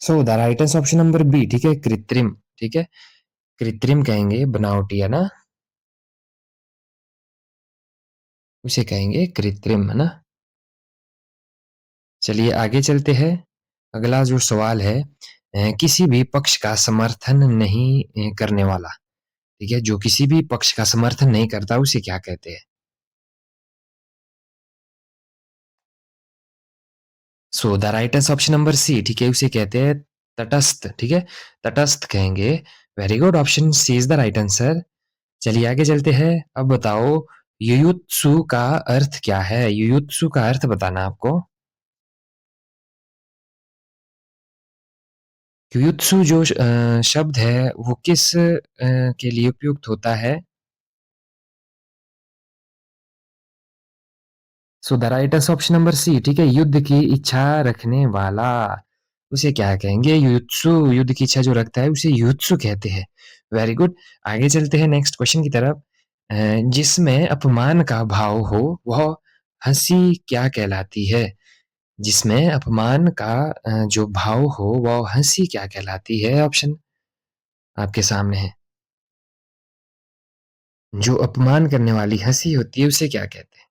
So the right answer option number B, ठीक है? कृत्रिम, ठीक है? कृत्रिम कहेंगे, बनावटी, है ना? उसे कहेंगे कृत्रिम, है ना? चलिए आगे चलते हैं। अगला जो सवाल है, किसी भी पक्ष का समर्थन नहीं करने वाला, ठीक है? जो किसी भी पक्ष का समर्थन नहीं करता, उसे क्या कहते हैं? So the right answer option number C, ठीक है? उसे कहते हैं तटस्थ, ठीक है? तटस्थ कहेंगे। Very good. Option C is the right answer. चलिए आगे चलते हैं। अब बताओ, युयुत्सु का अर्थ क्या है? युयुत्सु का अर्थ बताना आपको। युयुत्सु जो शब्द है, वो किस के लिए उपयुक्त होता है? So the right answer option number C, ठीक है? युद्ध की इच्छा रखने वाला, उसे क्या कहेंगे? युत्सु। युद्ध की इच्छा जो रखता है, उसे युत्सु कहते हैं। Very good. आगे चलते हैं नेक्स्ट क्वेश्चन की तरफ। जिसमें अपमान का भाव हो, वह हंसी क्या कहलाती है? जिसमें अपमान का जो भाव हो, वह हंसी क्या कहलाती है? ऑप्शन आपके सामने है। जो अपमान करने वाली हंसी होती है, उसे क्या कहते हैं?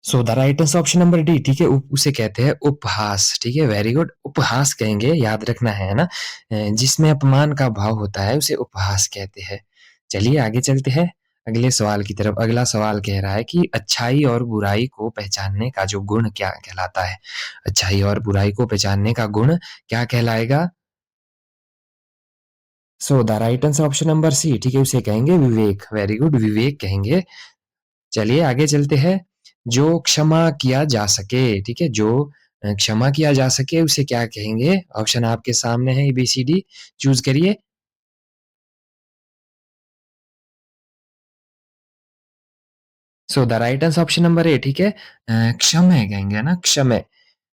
So the right answer option number D, ठीक है? उसे कहते हैं उपहास, ठीक है? Very good. उपहास कहेंगे, याद रखना है ना? जिसमें अपमान का भाव होता है, उसे उपहास कहते हैं। चलिए आगे चलते हैं अगले सवाल की तरफ। अगला सवाल कह रहा है कि अच्छाई और बुराई को पहचानने का जो गुण क्या कहलाता है? अच्छाई और बुराई को पहचानने का गुण क्या कहलाएगा? So the right answer option number C, ठीक है? उसे कहेंगे विवेक। वेरी गुड, विवेक कहेंगे। चलिए आगे चलते हैं। जो क्षमा किया जा सके, ठीक है? जो क्षमा किया जा सके, उसे क्या कहेंगे? ऑप्शन आपके सामने है, एबीसीडी, चूज करिए। So the right answer option number A, ठीक है? क्षमय कहेंगे, ना? क्षमय।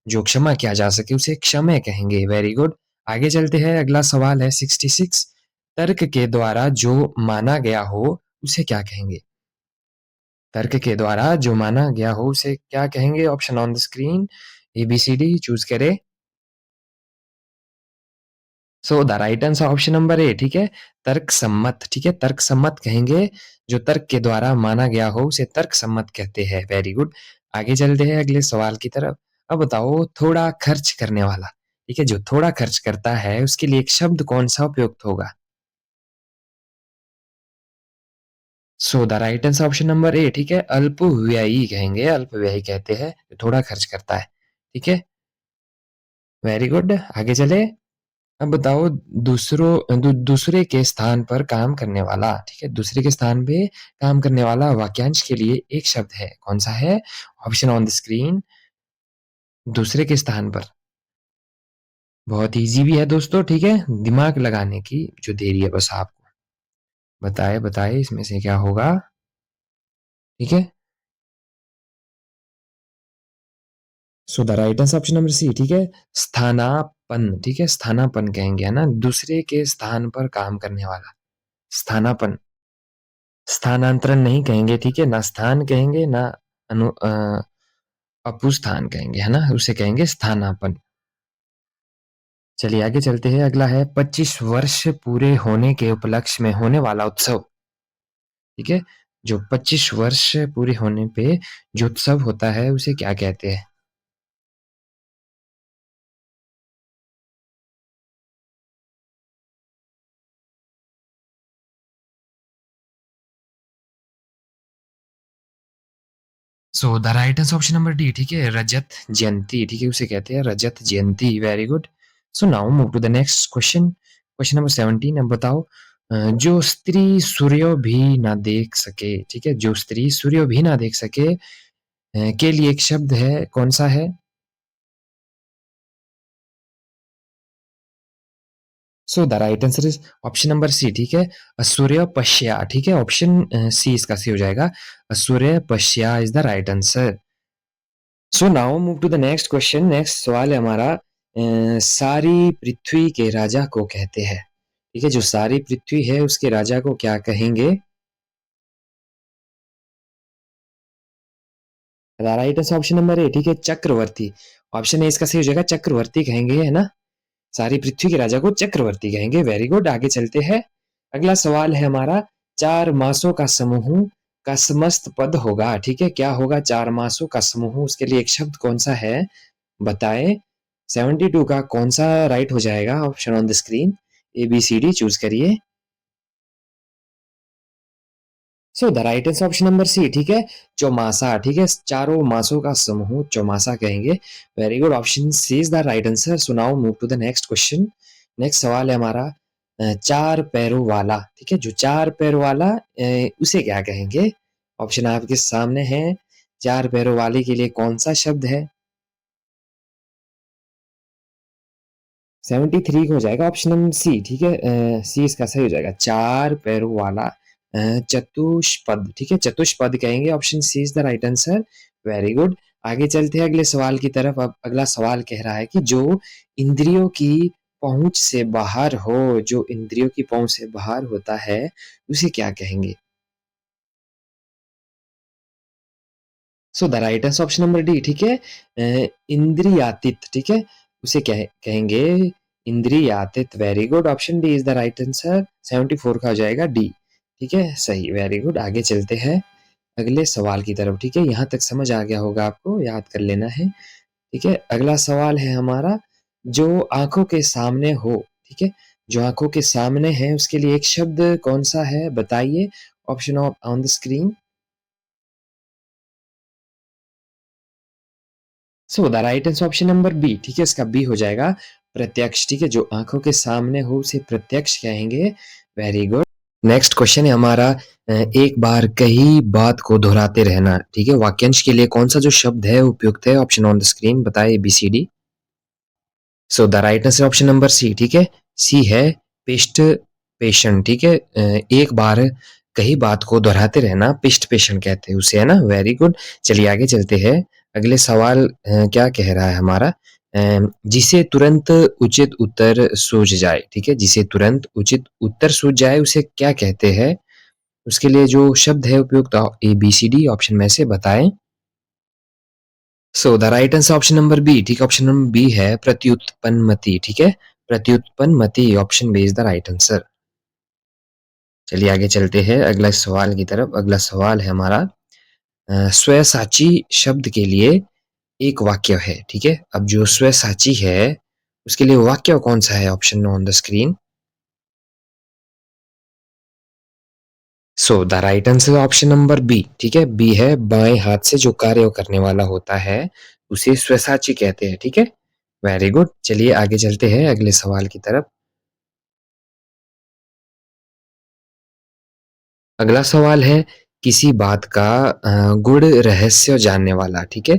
जो क्षमा किया जा सके, उसे क्षमय कहेंगे। Very good. आगे चलते हैं। अगला सवाल है 66। तर्क के द्वारा जो माना गया हो उसे क्या कहेंगे? तर्क के द्वारा जो माना गया हो उसे क्या कहेंगे? Option on the screen, ABCD choose करें। So the right answer option number A, ठीक है, तर्क सम्मत, ठीक है, तर्क सम्मत कहेंगे। जो तर्क के द्वारा माना गया हो उसे तर्क सम्मत कहते हैं। Very good. आगे चलते हैं अगले सवाल की तरफ। अब बताओ, थोड़ा खर्च करने वाला, ठीक है, जो थोड़ा खर्च करता है उसके लिए एक शब्द कौन सा उपयुक्त होगा? So the right answer option number A, ठीक है, अल्पव्ययी कहेंगे, अल्पव्ययी कहते हैं जो थोड़ा खर्च करता है। ठीक है, वेरी गुड। आगे चले। अब बताओ, दूसरे के स्थान पर काम करने वाला, ठीक है, दूसरे के स्थान पे काम करने वाला वाक्यांश के लिए एक शब्द है, कौन सा है? Option on the screen. दूसरे के स्थान पर, बहुत इजी भी है दोस्तों, ठीक है, दिमाग लगाने की जो देरी है बस आपको। बताए बताए इसमें से क्या होगा? ठीक है, so the right answer option number C, ठीक है, स्थानापन्न, ठीक है, स्थानापन्न कहेंगे, है ना, दूसरे के स्थान पर काम करने वाला, स्थानापन्न। स्थानांतरण नहीं कहेंगे, ठीक है, ना स्थान कहेंगे ना अपुस्थान कहेंगे, है ना, उसे कहेंगे स्थानापन्न। चलिए आगे चलते हैं। अगला है 25 वर्ष पूरे होने के उपलक्ष्य में होने वाला उत्सव, ठीक है, जो 25 वर्ष पूरे होने पे जो उत्सव होता है उसे क्या कहते हैं? So the right answer option number D, ठीक है, रजत जयंती, ठीक है, उसे कहते हैं रजत जयंती। Very good. So now move to the next question, question number 17। अब बताओ, जो स्त्री सूर्य भी ना देख सके, ठीक है, जो स्त्री सूर्य भी ना देख सके के लिए एक शब्द है, कौन सा है? So the right answer is option number C, ठीक है, सूर्य पश्या, ठीक है, ऑप्शन सी इसका सी हो जाएगा, सूर्य पश्या is the right answer. So now move to the next question. Next सवाल है हमारा, सारी पृथ्वी के राजा को कहते हैं, ठीक है, जो सारी पृथ्वी है उसके राजा को क्या कहेंगे? Right answer option number A, ठीक है, चक्रवर्ती। ऑप्शन ए इसका सही हो जाएगा, चक्रवर्ती कहेंगे, है ना, सारी पृथ्वी के राजा को चक्रवर्ती कहेंगे। Very good. आगे चलते हैं। अगला सवाल है हमारा, 4 मासों का समूह का समस्त पद होगा, ठीक है, क्या होगा 4 मासों का समूह, उसके लिए एक शब्द कौन सा है? बताएं। 72 का कौन सा राइट हो जाएगा? Option on the screen, ABCD choose करिए। So the right answer option number C, ठीक है, चौमासा, ठीक है, 4 मासों का समूह चौमासा कहेंगे। Very good, option C is the right answer. So now move to the next question. Next सवाल है हमारा, 4 पैरों वाला, ठीक है, जो 4 पैरों वाला उसे क्या कहेंगे? ऑप्शन आपके सामने है। 4 पैरों वाले के लिए कौन सा शब्द है? 73 हो जाएगा ऑप्शन सी, ठीक है, सी इसका सही हो जाएगा, 4 पैरों वाला चतुष्पद, ठीक है, चतुष्पद कहेंगे, option C is the right answer. Very good. आगे चलते हैं अगले सवाल की तरफ। अब अगला सवाल कह रहा है कि जो इंद्रियों की पहुंच से बाहर हो, जो इंद्रियों की पहुंच से बाहर होता है उसे क्या कहेंगे? So the right answer option number D, ठीक है, इंद्रियातीत, ठीक है, उसे कहेंगे इंद्रियातीत। Very good, option D is the right answer. 74 का हो जाएगा डी, ठीक है, सही। Very good. आगे चलते हैं अगले सवाल की तरफ, ठीक है, यहाँ तक समझ आ गया होगा, आपको याद कर लेना है। ठीक है, अगला सवाल है हमारा, जो आंखों के सामने हो, ठीक है, जो आंखों के सामने है उसके लिए एक शब्द कौन सा है? बताइए। Option on the screen. So the right answer option number B, ठीक है, इसका बी हो जाएगा, प्रत्यक्ष, ठीक है, जो आंखों के सामने हो उसे प्रत्यक्ष कहेंगे। Very good. नेक्स्ट क्वेश्चन है हमारा, एक बार कही बात को दोहराते रहना, ठीक है, वाक्यांश के लिए कौन सा जो शब्द है उपयुक्त है? ऑप्शन ऑन द स्क्रीन, बताइए ABCD। So the right answer option number C, ठीक है, सी है पिष्ट पेषण, ठीक है, एक बार कही बात को दोहराते रहना पिष्ट पेषण कहते हैं उसे, है ना। Very good. चलिए आगे चलते हैं। अगले सवाल क्या कह रहा है हमारा, जिसे तुरंत उचित उत्तर सूझ जाए, ठीक है? जिसे तुरंत उचित उत्तर सूझ जाए उसे क्या कहते हैं? उसके लिए जो शब्द है उपयुक्त A, B, C, D option में से बताएँ। So the right answer option number B, ठीक है? ऑप्शन नंबर बी है प्रत्युत्पन्नमति, ठीक है? प्रत्युत्पन्नमति option B is the right answer. चलिए आगे चलते हैं अगला सवाल की तरफ। अगला सवाल है हमारा स्वयं-साची शब्द के लिए एक वाक्य है, ठीक है? अब जो स्वयं-साची है, उसके लिए वाक्य कौन-सा है? Option on the screen. So the right answer option number B, ठीक है? बी है बाएँ हाथ से जो कार्य करने वाला होता है, उसे स्वयं-साची कहते हैं, ठीक है? Very good. चलिए आगे चलते हैं अगले सवाल की तरफ। अगला सवाल है किसी बात का गूढ़ रहस्य जानने वाला, ठीक है?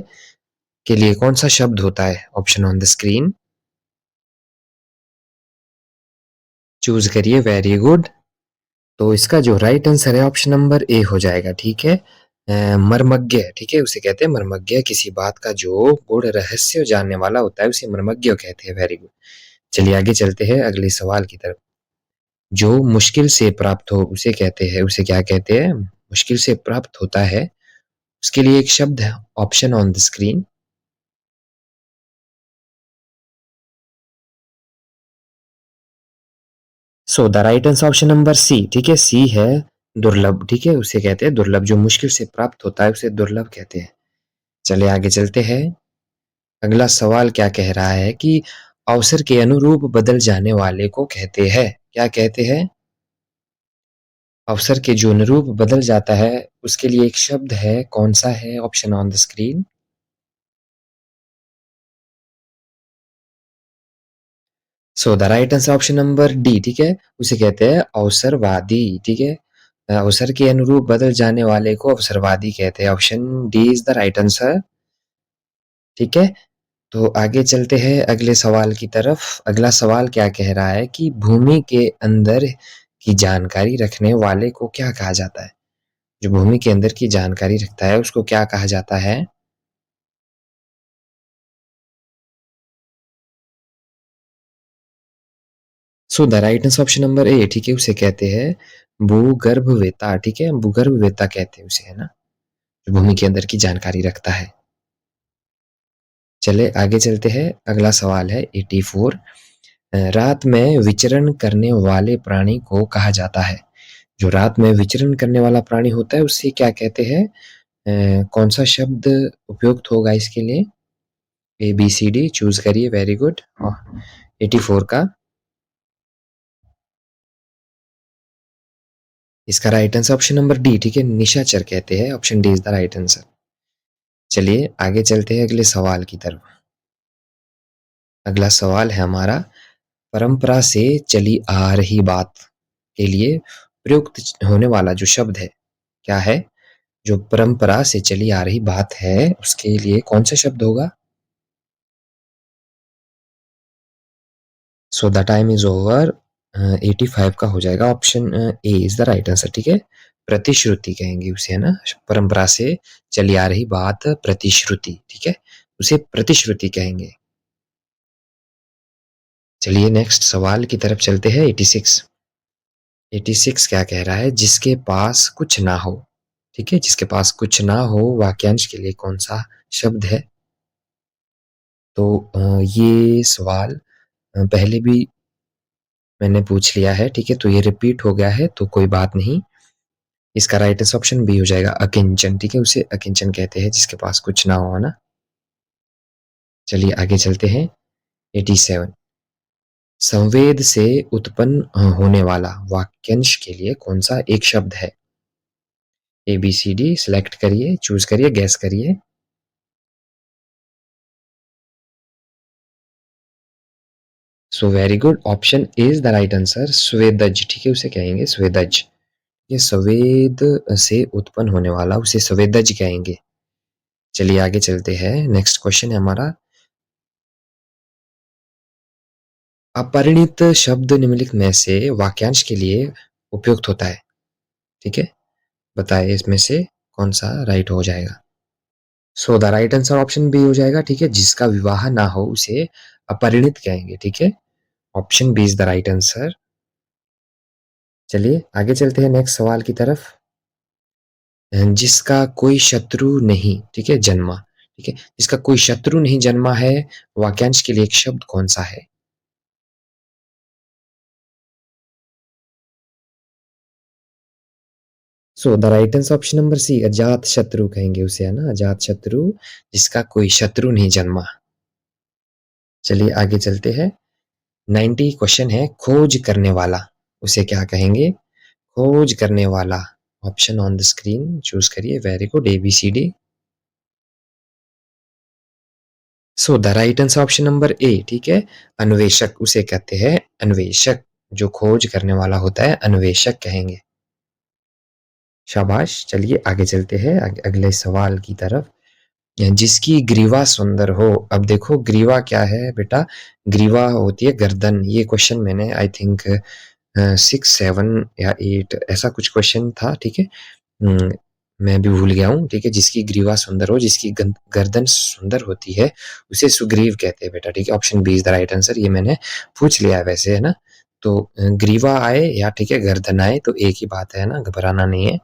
के लिए कौन-सा शब्द होता है? Option on the screen. Choose करिए, वेरी गुड। तो इसका जो राइट आंसर है ऑप्शन नंबर ए हो जाएगा, ठीक है? मर्मज्ञ, ठीक है? उसे कहते हैं मर्मज्ञ, किसी बात का जो गूढ़ रहस्य जानने वाला होता है उसे मर्मज्ञ कहते हैं, वेरी गुड। चलिए आगे चलते हैं अगले सवाल की तरफ। जो मुश्किल से प्राप्त हो उसे कहते हैं, उसे क्या कहते हैं? मुश्किल से प्राप्त होता है, उसके लिए एक शब्द है, option on the screen. So the right answer option number C, ठीक है? सी है दुर्लभ, ठीक है? उसे कहते हैं दुर्लभ, जो मुश्किल से प्राप्त होता है उसे दुर्लभ कहते हैं। चलिए आगे चलते हैं। अगला सवाल क्या कह रहा है कि अवसर के अनुरूप बदल जाने वाले को कहते हैं, क्या कहते हैं? अवसर के जो अनुरूप बदल जाता है उसके लिए एक शब्द है, कौन-सा है? Option on the screen. So the right answer option number D, ठीक है? उसे कहते हैं अवसरवादी, ठीक है? अवसर के अनुरूप बदल जाने वाले को अवसरवादी कहते हैं। Option D is the right answer, ठीक है? तो आगे चलते हैं अगले सवाल की तरफ। अगला सवाल क्या कह रहा है कि भूमि के अंदर की जानकारी रखने वाले को क्या कहा जाता है? जो भूमि के अंदर की जानकारी रखता है उसको क्या कहा जाता है? So the right answer option number A, ठीक है? उसे कहते हैं भूगर्भवेत्ता, ठीक है? भूगर्भवेत्ता कहते हैं उसे, है ना? जो भूमि के अंदर की जानकारी रखता है। चलिए आगे चलते हैं। अगला सवाल है 84। रात में विचरण करने वाले प्राणी को कहा जाता है। जो रात में विचरण करने वाला प्राणी होता है उसे क्या कहते हैं? कौन-सा शब्द उपयुक्त होगा इसके लिए? ए, बी, सी, डी चूज़ करिए, वेरी गुड। 84 का इसका right answer option number D, ठीक है? निशाचर कहते हैं, option D is the right answer. चलिए आगे चलते हैं अगले सवाल की तरफ। अगला सवाल है हमारा परंपरा से चली आ रही बात के लिए प्रयुक्त होने वाला जो शब्द है, क्या है? जो परंपरा से चली आ रही बात है, उसके लिए कौन-सा शब्द होगा? So the time is over. 85 का हो जाएगा, option A is the right answer, ठीक है? प्रतिश्रुति कहेंगे उसे, है ना? परंपरा से चली आ रही बात प्रतिश्रुति, ठीक है? उसे प्रतिश्रुति कहेंगे। चलिए नेक्स्ट सवाल की तरफ चलते हैं 86। 86 क्या कह रहा है? जिसके पास कुछ ना हो, ठीक है? जिसके पास कुछ ना हो वाक्यांश के लिए कौन-सा शब्द है? तो ये सवाल पहले भी मैंने पूछ लिया है, ठीक है? तो ये रिपीट हो गया है तो कोई बात नहीं। इसका राइट आंसर ऑप्शन बी हो जाएगा अकिंचन, ठीक है? उसे अकिंचन कहते हैं जिसके पास कुछ ना हो, है ना? चलिए आगे चलते हैं 87। संवेद से उत्पन्न होने वाला वाक्यांश के लिए कौन-सा एक शब्द है? A, B, C, D select करिए, चूज़ करिए, गेस करिए। So very good, option A is the right answer स्वेदज, ठीक है? उसे कहेंगे स्वेदज। ये स्वेद से उत्पन्न होने वाला उसे स्वेदज कहेंगे। चलिए आगे चलते हैं। नेक्स्ट क्वेश्चन है हमारा अपरिणित शब्द निम्नलिखित में से वाक्यांश के लिए उपयुक्त होता है, ठीक है? बताइए इसमें से कौन-सा राइट हो जाएगा? So the right answer option B हो जाएगा, ठीक है। जिसका विवाह ना हो उसे अपरिणित कहेंगे, ठीक है। Option B is the right answer. चलिए आगे चलते हैं नेक्स्ट सवाल की तरफ। जिसका कोई शत्रु नहीं, ठीक है, जन्मा, ठीक है, जिसका कोई शत्रु नहीं जन्मा है, वाक्यांश के लिए एक शब्द कौन सा है? So the right answer option number C, अजात शत्रु कहेंगे उसे, है ना, अजात शत्रु, जिसका कोई शत्रु नहीं जन्मा। चलिए आगे चलते हैं। 90 क्वेश्चन है, खोज करने वाला उसे क्या कहेंगे? खोज करने वाला। Option on the screen choose करिए। Very good, A B C D. So the right answer option number A, ठीक है। अन्वेषक उसे कहते हैं, अन्वेषक। जो खोज करने वाला होता है अन्वेषक कहेंगे। शाबाश। चलिए आगे चलते हैं अगले सवाल की तरफ। जिसकी ग्रीवा सुंदर हो। अब देखो ग्रीवा क्या है बेटा, ग्रीवा होती है गर्दन। ये क्वेश्चन मैंने आई थिंक 6 7 या 8 ऐसा कुछ क्वेश्चन था, ठीक है। मैं भी भूल गया हूँ, ठीक है। जिसकी ग्रीवा सुंदर हो, जिसकी गर्दन सुंदर होती है, उसे सुग्रीव कहते हैं बेटा, ठीक है। Option B is the right answer. ये मैंने पूछ लिया है वैसे, है ना। तो ग्रीवा आए या ठीक है गर्दन आए तो एक ही बात है ना, घबराना नहीं है।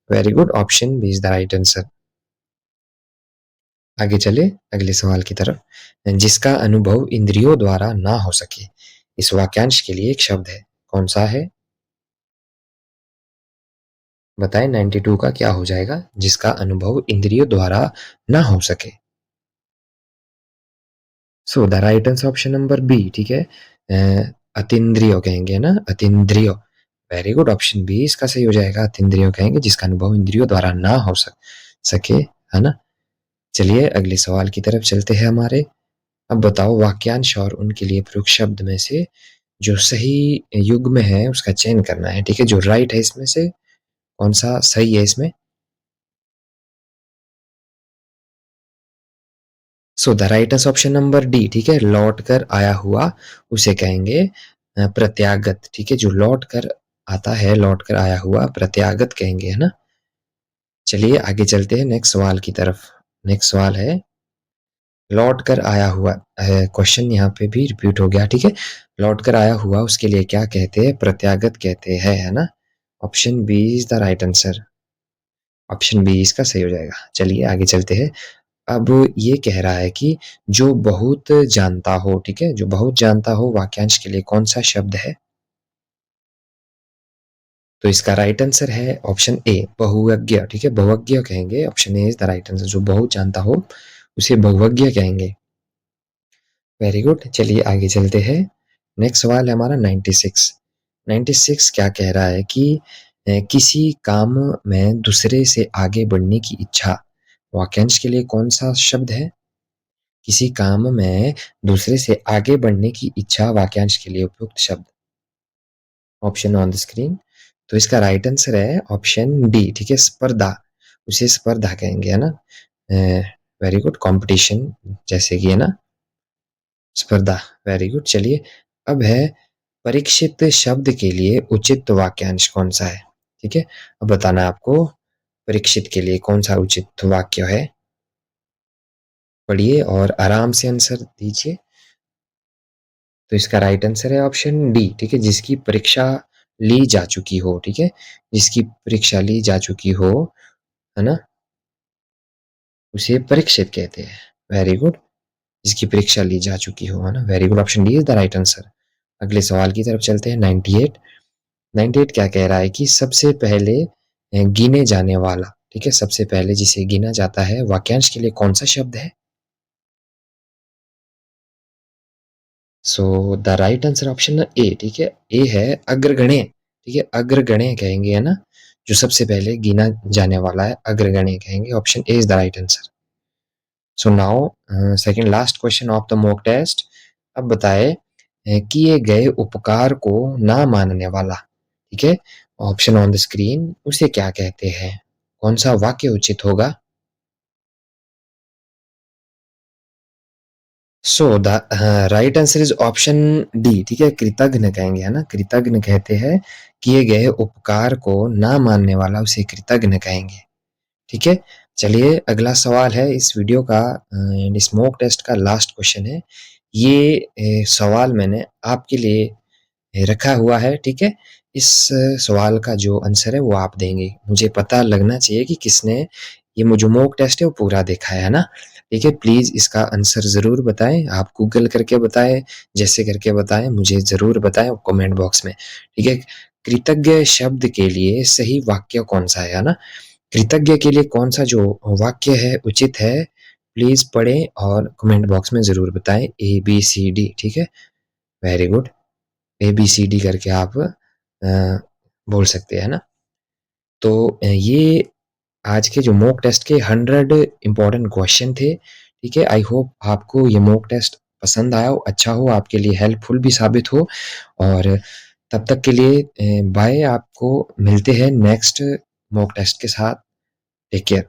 Very good, option B is the right answer. आगे चले अगले सवाल की तरफ। जिसका अनुभव इंद्रियों द्वारा ना हो सके, इस वाक्यांश के लिए एक शब्द है, कौन सा है? बताएं 92 का क्या हो जाएगा? जिसका अनुभव इंद्रियों द्वारा ना हो सके। So the right answer option number B, ठीक है। अतीन्द्रिय कहेंगे ना, अतीन्द्रिय। वेरी गुड, ऑप्शन बी इसका सही हो जाएगा। अतीन्द्रिय कहेंगे जिसका अनुभव इंद्रियों द्वारा ना हो सके, है ना। चलिए अगले सवाल की तरफ चलते हैं हमारे। अब बताओ वाक्यांश और उनके लिए प्रयुक्त शब्द में से जो सही युग्म है उसका चयन करना है, ठीक है। जो राइट है इसमें से कौन सा सही है इसमें? सो the right answer option number D, ठीक है। लौट कर आया हुआ उसे कहेंगे प्रत्यागत, ठीक है। जो लौट कर आता है, लौट कर आया हुआ प्रत्यागत कहेंगे, है ना। चलिए आगे चलते हैं नेक्स्ट सवाल की तरफ। नेक्स्ट सवाल है, लौट कर आया हुआ। क्वेश्चन यहाँ पे भी रिपीट हो गया, ठीक है। लौट कर आया हुआ उसके लिए क्या कहते हैं? प्रत्यागत कहते हैं, है ना। Option B is the right answer. Option B इसका सही हो जाएगा। चलिए आगे चलते हैं। अब ये कह रहा है कि जो बहुत जानता हो, ठीक है, जो बहुत जानता हो, वाक्यांश के लिए कौन सा शब्द है? तो इसका राइट आंसर है ऑप्शन ए, बहुज्ञ, ठीक है। बहुज्ञ कहेंगे, option A is the right answer. जो बहुत जानता हो उसे बहुज्ञ कहेंगे। Very good. चलिए आगे चलते हैं। नेक्स्ट सवाल है हमारा 96। 96 क्या कह रहा है कि किसी काम में दूसरे से आगे बढ़ने की इच्छा, वाक्यांश के लिए कौन सा शब्द है? किसी काम में दूसरे से आगे बढ़ने की इच्छा, वाक्यांश के लिए उपयुक्त शब्द। Option on the screen. तो इसका राइट आंसर है ऑप्शन डी, ठीक है। स्पर्धा, उसे स्पर्धा कहेंगे, है ना। वेरी गुड, कंपटीशन जैसे कि, है ना, स्पर्धा। Very good. चलिए अब है परीक्षित शब्द के लिए उचित वाक्यांश कौन सा है, ठीक है। अब बताना है आपको परीक्षित के लिए कौन सा उचित वाक्य है। पढ़िए और आराम से आंसर दीजिए। तो इसका राइट आंसर है ऑप्शन डी, ठीक है। जिसकी परीक्षा ली जा चुकी हो, ठीक है। जिसकी परीक्षा ली जा चुकी हो, है ना, उसे परीक्षित कहते हैं। वेरी गुड, जिसकी परीक्षा ली जा चुकी हो, है ना। Very good, option D is the right answer. अगले सवाल की तरफ चलते हैं। 98। 98 क्या कह रहा है कि सबसे पहले गिने जाने वाला, ठीक है, सबसे पहले जिसे गिना जाता है, वाक्यांश के लिए कौन सा शब्द है? So the right answer option A, ठीक है। ए है अग्रगण्य, ठीक है। अग्रगण्य कहेंगे, है ना। जो सबसे पहले गिना जाने वाला है अग्रगण्य कहेंगे। Option A is the right answer. So now second last question of the mock test. अब बताए किए गए उपकार को ना मानने वाला, ठीक है। ऑप्शन ऑन द स्क्रीन, उसे क्या कहते हैं? कौन सा वाक्य उचित होगा? So the right answer is option D, ठीक है। कृतघ्न कहेंगे, है ना। कृतघ्न कहते हैं किए गए उपकार को ना मानने वाला उसे कृतघ्न कहेंगे, ठीक है। चलिए अगला सवाल है इस वीडियो का एंड इस मॉक टेस्ट का लास्ट क्वेश्चन है। ये सवाल मैंने आपके लिए रखा हुआ है, ठीक है? इस सवाल का जो आंसर है वो आप देंगे। मुझे पता लगना चाहिए कि किसने ये जो मॉक टेस्ट है वो पूरा देखा है ना? ठीक है? प्लीज़ इसका आंसर ज़रूर बताएँ। आप गूगल करके बताएँ, जैसे करके बताएँ, मुझे ज़रूर बताएँ कमेंट बॉक्स में, ठीक है? कृतज्ञ शब्द के लिए सही वाक्य कौन-सा है ना? कृतज्ञ के लिए कौन-सा जो वाक्य है उचित है, प्लीज़ पढ़ें और कमेंट बॉक्स में ज़रूर बताएँ ए, बी, सी, डी, ठीक है? Very good. ABCD करके आप बोल सकते हैं ना। तो ये आज के जो मॉक टेस्ट के 100 इम्पोर्टेंट क्वेश्चन थे, ठीक है? आई होप आपको ये मॉक टेस्ट पसंद आया हो, अच्छा हो, आपके लिए हेल्पफुल भी साबित हो और तब तक के लिए बाय। आपको मिलते हैं नेक्स्ट मॉक टेस्ट के साथ। Take care.